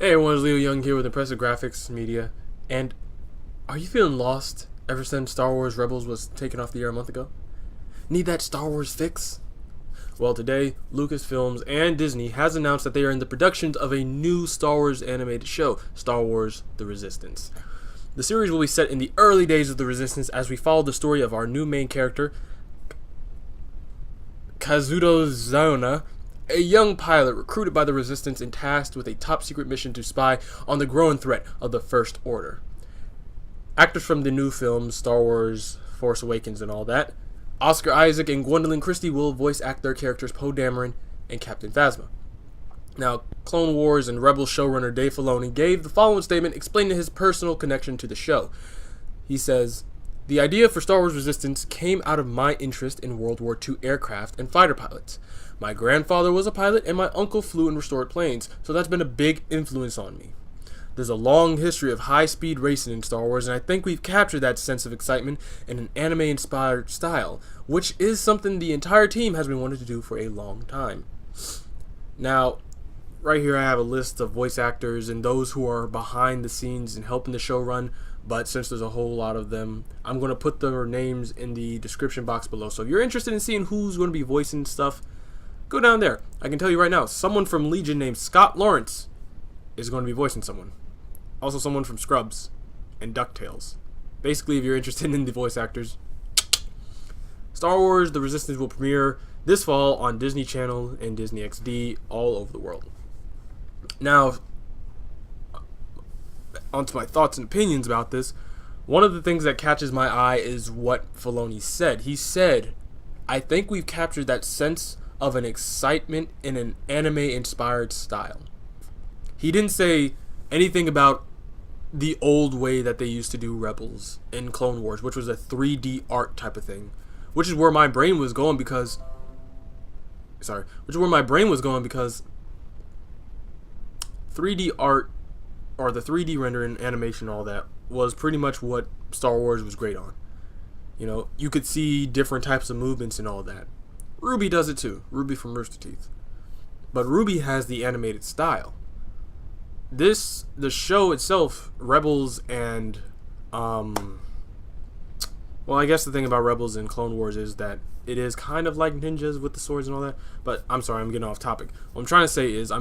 Hey everyone, it's Leo Young here with Impressive Graphics Media, and are you feeling lost ever since Star Wars Rebels was taken off the air a month ago? Need that Star Wars fix? Well, today, Lucasfilms and Disney has announced that they are in the production of a new Star Wars animated show, Star Wars The Resistance. The series will be set in the early days of the Resistance as we follow the story of our new main character, Kazuto Zona, a young pilot recruited by the Resistance and tasked with a top-secret mission to spy on the growing threat of the First Order. Actors from the new films, Star Wars, Force Awakens, and all that, Oscar Isaac and Gwendolyn Christie will voice act their characters Poe Dameron and Captain Phasma. Now, Clone Wars and Rebels showrunner Dave Filoni gave the following statement explaining his personal connection to the show. He says, "The idea for Star Wars Resistance came out of my interest in World War II aircraft and fighter pilots. My grandfather was a pilot and my uncle flew and restored planes, so that's been a big influence on me. There's a long history of high-speed racing in Star Wars, and I think we've captured that sense of excitement in an anime-inspired style, which is something the entire team has been wanting to do for a long time." Now, right here I have a list of voice actors and those who are behind the scenes and helping the show run, but since there's a whole lot of them, I'm going to put their names in the description box below. So if you're interested in seeing who's going to be voicing stuff, go down there. I can tell you right now, someone from Legion named Scott Lawrence is going to be voicing someone. Also someone from Scrubs and DuckTales. Basically, if you're interested in the voice actors. Star Wars The Resistance will premiere this fall on Disney Channel and Disney XD all over the world. Now, onto my thoughts and opinions about this. One of the things that catches my eye is what Filoni said. He said, "I think we've captured that sense of an excitement in an anime-inspired style." He didn't say anything about the old way that they used to do Rebels in Clone Wars, which was a 3D art type of thing, which is where my brain was going because 3D art, or the 3D rendering, animation, all that was pretty much what Star Wars was great on. You know, you could see different types of movements and all that. Ruby does it too. Ruby from Rooster Teeth. But Ruby has the animated style. The show itself, Rebels and, well, I guess the thing about Rebels and Clone Wars is that it is kind of like ninjas with the swords and all that. But I'm sorry, I'm getting off topic. What I'm trying to say is,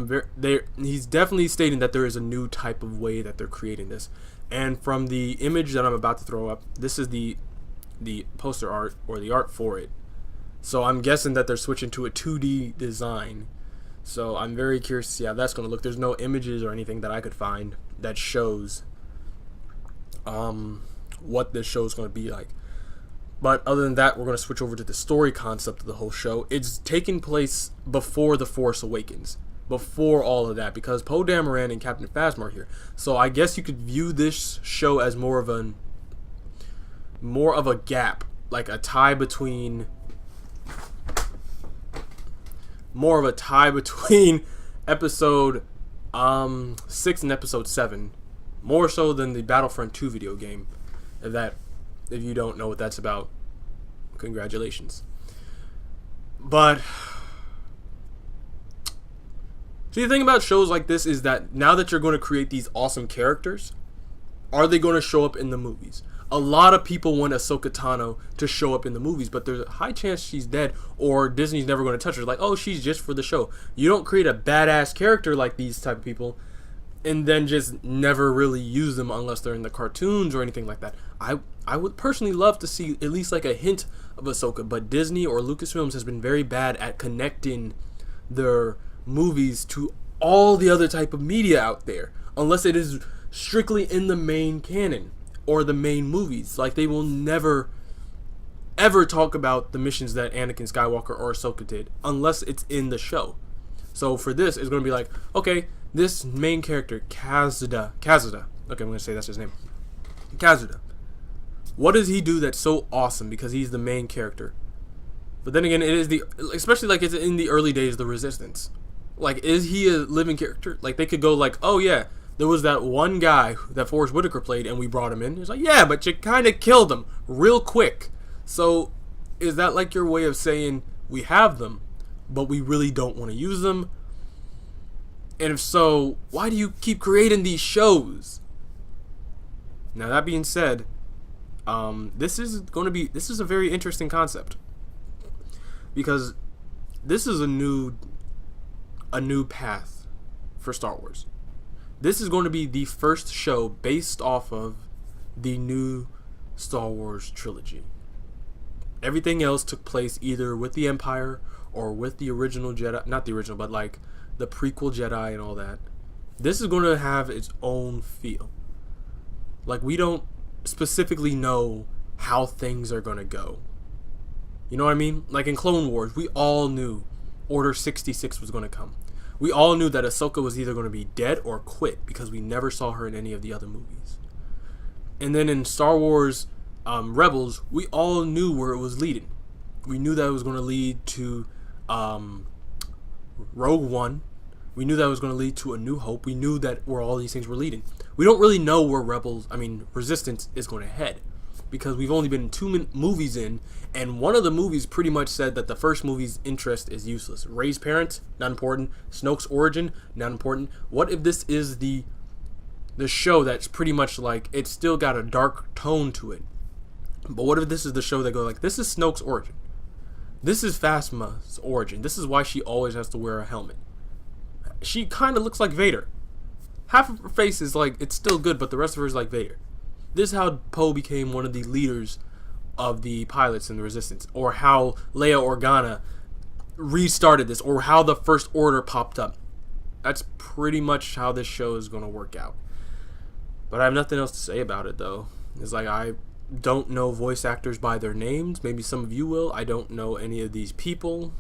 he's definitely stating that there is a new type of way that they're creating this. And from the image that I'm about to throw up, this is the poster art, or the art for it. So I'm guessing that they're switching to a 2D design. So I'm very curious to see how that's going to look. There's no images or anything that I could find that shows what this show is going to be like. But other than that, we're going to switch over to the story concept of the whole show. It's taking place before The Force Awakens, before all of that, because Poe Dameron and Captain Phasma are here. So I guess you could view this show as more of a gap, like a tie between episode 6 and episode 7, more so than the Battlefront 2 video game. If you don't know what that's about, congratulations. But see, the thing about shows like this is that now that you're going to create these awesome characters, are they going to show up in the movies? A lot of people want Ahsoka Tano to show up in the movies, but there's a high chance she's dead, or Disney's never going to touch her. Like, oh, she's just for the show. You don't create a badass character like these type of people and then just never really use them unless they're in the cartoons or anything like that. I would personally love to see at least like a hint of Ahsoka, but Disney or Lucasfilms has been very bad at connecting their movies to all the other type of media out there, unless it is strictly in the main canon or the main movies. Like, they will never ever talk about the missions that Anakin Skywalker or Ahsoka did unless it's in the show. So for this, it's going to be like, okay, this main character, Kazuda. Okay, I'm going to say that's his name. Kazuda. What does he do that's so awesome because he's the main character? But then again, it is especially like it's in the early days of the Resistance. Like, is he a living character? Like, they could go like, oh yeah, there was that one guy that Forrest Whitaker played and we brought him in. It's like, yeah, but you kind of killed him real quick. So is that like your way of saying we have them, but we really don't want to use them? And if so, why do you keep creating these shows? Now that being said, this is a very interesting concept, because this is a new path for Star Wars. This is going to be the first show based off of the new Star Wars trilogy. Everything else took place either with the Empire or with the original Jedi, not the original, but like the prequel Jedi and all that. This is going to have its own feel. Like, we don't specifically know how things are going to go. You know what I mean? Like in Clone Wars, we all knew Order 66 was going to come. We all knew that Ahsoka was either going to be dead or quit, because we never saw her in any of the other movies. And then in Star Wars Rebels, we all knew where it was leading. We knew that it was going to lead to Rogue One. We knew that it was going to lead to A New Hope. We knew that where all these things were leading. We don't really know where Resistance is going to head, because we've only been 2 movies in, and one of the movies pretty much said that the first movie's interest is useless. Rey's parents, not important. Snoke's origin, not important. What if this is the show that's pretty much like, it's still got a dark tone to it, but what if this is the show that goes like, this is Snoke's origin, this is Phasma's origin, this is why she always has to wear a helmet. She kind of looks like Vader. Half of her face is like, it's still good, but the rest of her is like Vader. This is how Poe became one of the leaders of the pilots in the Resistance, or how Leia Organa restarted this, or how the First Order popped up. That's pretty much how this show is going to work out. But I have nothing else to say about it, though. It's like, I don't know voice actors by their names. Maybe some of you will. I don't know any of these people,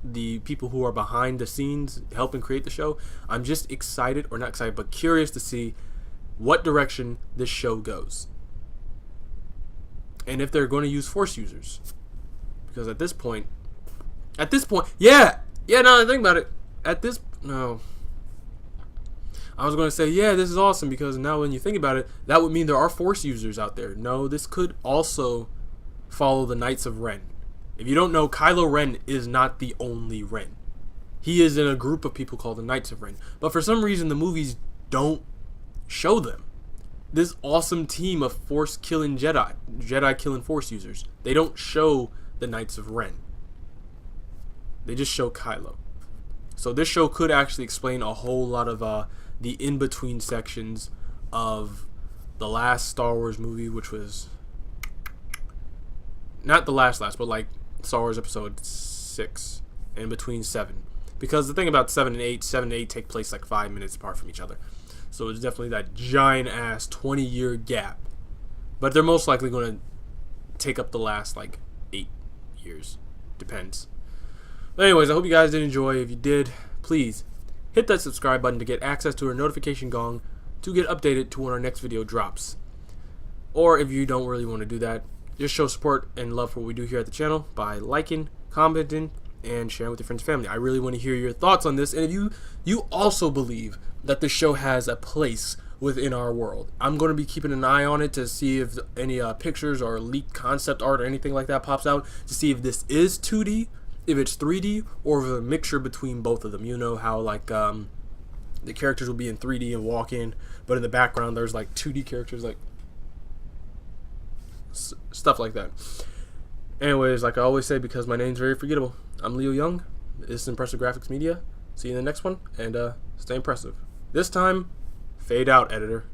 the people who are behind the scenes helping create the show. I'm just excited, or not excited, but curious to see what direction this show goes, and if they're going to use Force users. Because at this point, yeah, now I think about it, no, I was going to say, yeah, this is awesome, because now when you think about it, that would mean there are Force users out there. No, this could also follow the Knights of Ren. If you don't know, Kylo Ren is not the only Ren. He is in a group of people called the Knights of Ren. But for some reason, the movies don't show them. This awesome team of Force killing Jedi killing Force users. They don't show the Knights of Ren. They just show Kylo. So this show could actually explain a whole lot of the in-between sections of the last Star Wars movie, which was not the last, but like Star Wars Episode 6 and between 7. Because the thing about 7 and 8 take place like 5 minutes apart from each other. So it's definitely that giant ass 20-year gap. But they're most likely going to take up the last like 8 years. Depends. But anyways, I hope you guys did enjoy. If you did, please hit that subscribe button to get access to our notification gong to get updated to when our next video drops. Or if you don't really want to do that, just show support and love for what we do here at the channel by liking, commenting, and sharing with your friends and family. I really want to hear your thoughts on this, and if you also believe that the show has a place within our world, I'm going to be keeping an eye on it to see if any pictures or leaked concept art or anything like that pops out, to see if this is 2D, if it's 3D, or if it's a mixture between both of them. You know how like the characters will be in 3D and walk in, but in the background there's like 2D characters, like stuff like that. Anyways, like I always say, because my name's very forgettable, I'm Leo Young. This is Impressive Graphics Media. See you in the next one, and stay impressive. This time, fade out, editor.